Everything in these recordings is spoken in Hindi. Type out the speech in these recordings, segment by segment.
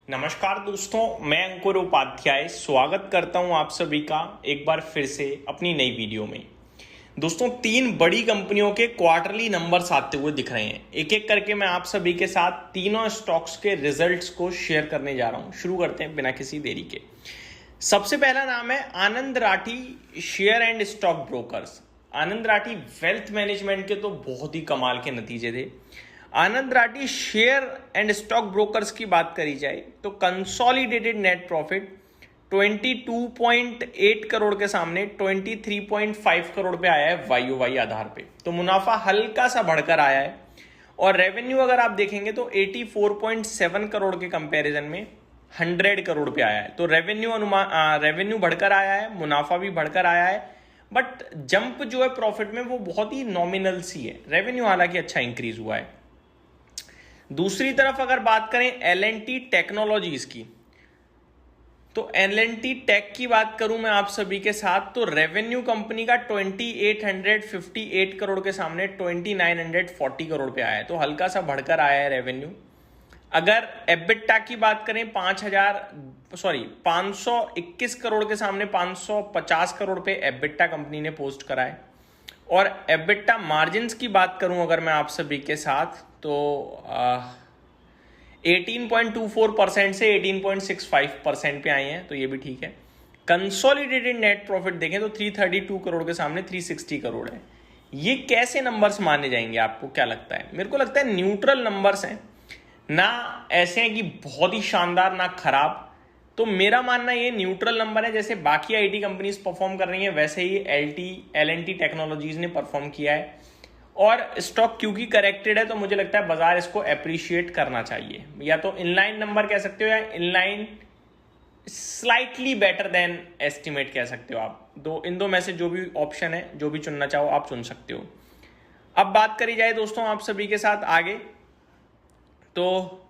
नमस्कार दोस्तों, मैं अंकुर उपाध्याय स्वागत करता हूं आप सभी का एक बार फिर से अपनी नई वीडियो में। दोस्तों, तीन बड़ी कंपनियों के क्वार्टरली नंबर्स आते हुए दिख रहे हैं। एक एक करके मैं आप सभी के साथ तीनों स्टॉक्स के रिजल्ट्स को शेयर करने जा रहा हूं। शुरू करते हैं बिना किसी देरी के। सबसे पहला नाम है Anand Rathi share and stock brokers. Anand Rathi wealth management के तो बहुत ही कमाल के नतीजे थे। Anand Rathi share and stock brokers की बात करी जाए तो कंसोलिडेटेड नेट प्रॉफिट 22.8 करोड़ के सामने 23.5 करोड़ पे आया है वाई वाई आधार पे। तो मुनाफा हल्का सा बढ़कर आया है और रेवेन्यू अगर आप देखेंगे तो 84.7 करोड़ के कंपैरिजन में 100 करोड़ पे आया है। तो रेवेन्यू बढ़कर आया है, मुनाफा भी बढ़कर आया है, बट जंप जो है प्रॉफिट में वो बहुत ही नॉमिनल सी है। रेवेन्यू हालांकि अच्छा इंक्रीज हुआ है। दूसरी तरफ अगर बात करें L&T टेक्नोलॉजीज की, तो L&T टेक की बात करूं मैं आप सभी के साथ तो रेवेन्यू कंपनी का 2858 करोड़ के सामने 2940 करोड़ पे आया है। तो हल्का सा बढ़कर आया है रेवेन्यू। अगर एबिटा की बात करें 521 करोड़ के सामने 550 करोड़ पे एबिटा कंपनी ने पोस्ट करा है। और एबिटा मार्जिन्स की बात करूं अगर मैं आप सभी के साथ तो 18.24% से 18.65% पे आए हैं, तो ये भी ठीक है। कंसोलिडेटेड नेट प्रॉफिट देखें तो 332 करोड़ के सामने 360 करोड़ है। ये कैसे नंबर्स माने जाएंगे, आपको क्या लगता है? मेरे को लगता है न्यूट्रल नंबर्स हैं, ना ऐसे हैं कि बहुत ही शानदार ना खराब। तो मेरा मानना ये न्यूट्रल नंबर है। जैसे बाकी आईटी कंपनीज परफॉर्म कर रही हैं वैसे ही L&T टेक्नोलॉजीज ने परफॉर्म किया है। और स्टॉक क्योंकि करेक्टेड है तो मुझे लगता है बाजार इसको अप्रिशिएट करना चाहिए। या तो इनलाइन नंबर कह सकते हो या inline slightly better than estimate कह सकते हो आप। इन दो में से जो भी ऑप्शन है, जो भी चुनना चाहो आप चुन सकते हो। अब बात करी जाए दोस्तों आप सभी के साथ आगे, तो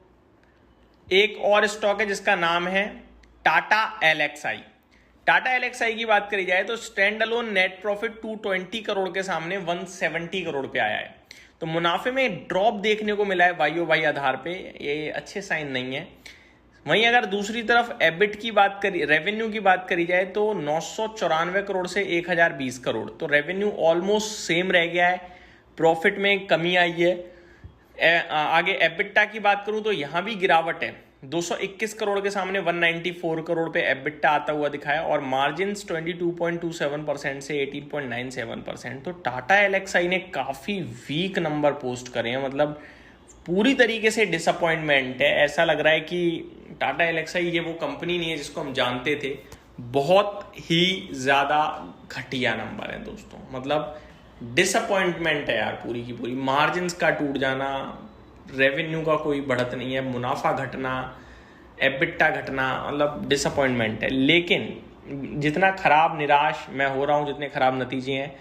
एक और स्टॉक है जिसका नाम है टाटा LXI। टाटा LXI की बात करी जाए तो stand alone net profit 220 crore के सामने 170 करोड़ पे आया है। तो मुनाफे में ड्रॉप देखने को मिला है वाई वाई आधार पे, ये अच्छे साइन नहीं है। वहीं अगर दूसरी तरफ एबिट की बात करी, रेवेन्यू की बात करी जाए तो 994 करोड़ से 1020 करोड़, तो रेवेन्यू ऑलमोस्ट सेम रह गया है, प्रॉफिट में कमी आई है। आगे एबिटा की बात करूं तो यहां भी गिरावट है, 221 करोड़ के सामने 194 करोड़ पे एबिटा आता हुआ दिखाया और मार्जिन्स 22.27% से 18.97%। तो टाटा LXI ने काफ़ी वीक नंबर पोस्ट करे हैं, मतलब पूरी तरीके से डिसअपॉइंटमेंट है। ऐसा लग रहा है कि टाटा LXI ये वो कंपनी नहीं है जिसको हम जानते थे। बहुत ही ज़्यादा घटिया नंबर है दोस्तों, मतलब डिसअपॉइंटमेंट है यार पूरी की पूरी। मार्जिन्स का टूट जाना, रेवेन्यू का कोई बढ़त नहीं है, मुनाफा घटना, एबिटा घटना, मतलब डिसअपॉइंटमेंट है। लेकिन जितना खराब निराश मैं हो रहा हूँ, जितने खराब नतीजे हैं,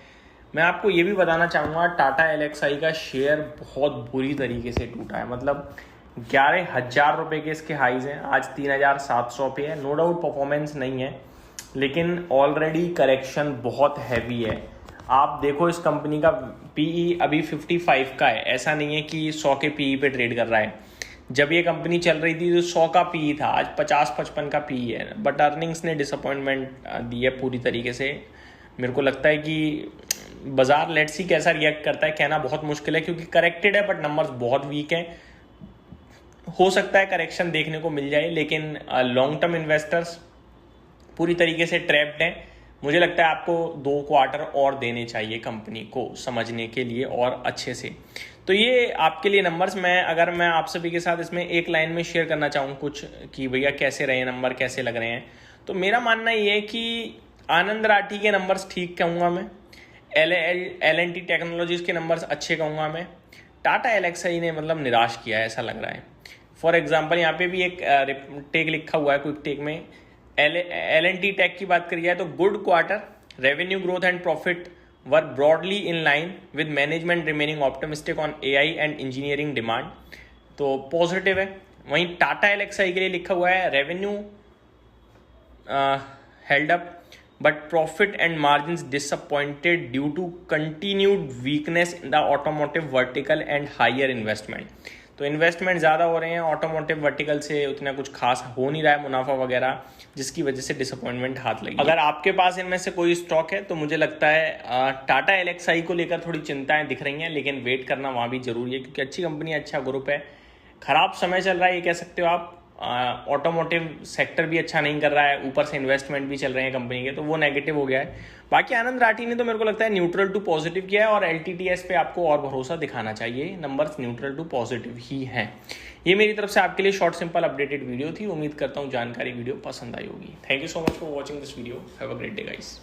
मैं आपको ये भी बताना चाहूँगा टाटा LXI का शेयर बहुत बुरी तरीके से टूटा है। मतलब 11,000 रुपये के इसके हाईज हैं, आज 3,700 पे है। नो डाउट परफॉर्मेंस नहीं है, लेकिन ऑलरेडी करेक्शन बहुत हैवी है। आप देखो इस कंपनी का पीई अभी 55 का है, ऐसा नहीं है कि 100 के पीई पे ट्रेड कर रहा है। जब ये कंपनी चल रही थी तो 100 का पीई था, आज 50-55 का पीई है। बट अर्निंग्स ने डिसअपॉइंटमेंट दी है पूरी तरीके से। मेरे को लगता है कि बाजार लेट्स सी कैसा रिएक्ट करता है, कहना बहुत मुश्किल है क्योंकि करेक्टेड है बट नंबर्स बहुत वीक हैं। हो सकता है करेक्शन देखने को मिल जाए, लेकिन लॉन्ग टर्म इन्वेस्टर्स पूरी तरीके से ट्रैप्ड हैं। मुझे लगता है आपको 2 क्वार्टर और देने चाहिए कंपनी को समझने के लिए और अच्छे से। तो ये आपके लिए नंबर्स, अगर मैं आप सभी के साथ इसमें एक लाइन में शेयर करना चाहूँ कुछ कि भैया कैसे रहे नंबर, कैसे लग रहे हैं, तो मेरा मानना ये है कि आनंद राठी के नंबर्स ठीक कहूँगा मैं, L&T टेक्नोलॉजीज के नंबर्स अच्छे कहूँगा मैं। टाटा LXI ने मतलब निराश किया है ऐसा लग रहा है। फॉर एग्जाम्पल यहाँ पे भी एक टेक लिखा हुआ है, क्विक टेक में L&T टेक की बात करी जाए तो good quarter, revenue growth and profit were broadly in line with management remaining optimistic on AI and engineering demand, तो पॉजिटिव है। वहीं टाटा LXI के लिए लिखा हुआ है revenue held up but profit and margins disappointed due to continued weakness in the automotive vertical and higher investment. तो इन्वेस्टमेंट ज़्यादा हो रहे हैं ऑटोमोटिव वर्टिकल से, उतना कुछ खास हो नहीं रहा है मुनाफा वगैरह, जिसकी वजह से डिसअपॉइंटमेंट हाथ लगी। अगर आपके पास इनमें से कोई स्टॉक है तो मुझे लगता है टाटा एलएक्सआई को लेकर थोड़ी चिंताएं दिख रही हैं, लेकिन वेट करना वहाँ भी जरूरी है क्योंकि अच्छी कंपनी, अच्छा ग्रुप है। खराब समय चल रहा है ये कह सकते हो आप, ऑटोमोटिव सेक्टर भी अच्छा नहीं कर रहा है, ऊपर से इन्वेस्टमेंट भी चल रहे हैं कंपनी के, तो वो नेगेटिव हो गया है। बाकी आनंद राठी ने तो मेरे को लगता है न्यूट्रल टू पॉजिटिव किया है और एलटीटीएस पे आपको और भरोसा दिखाना चाहिए, नंबर्स न्यूट्रल टू पॉजिटिव ही हैं। ये मेरी तरफ से आपके लिए शॉर्ट सिंपल अपडेटेड वीडियो थी। उम्मीद करता हूँ जानकारी वीडियो पसंद आई होगी। Thank you so much for watching this video. Have a great day guys.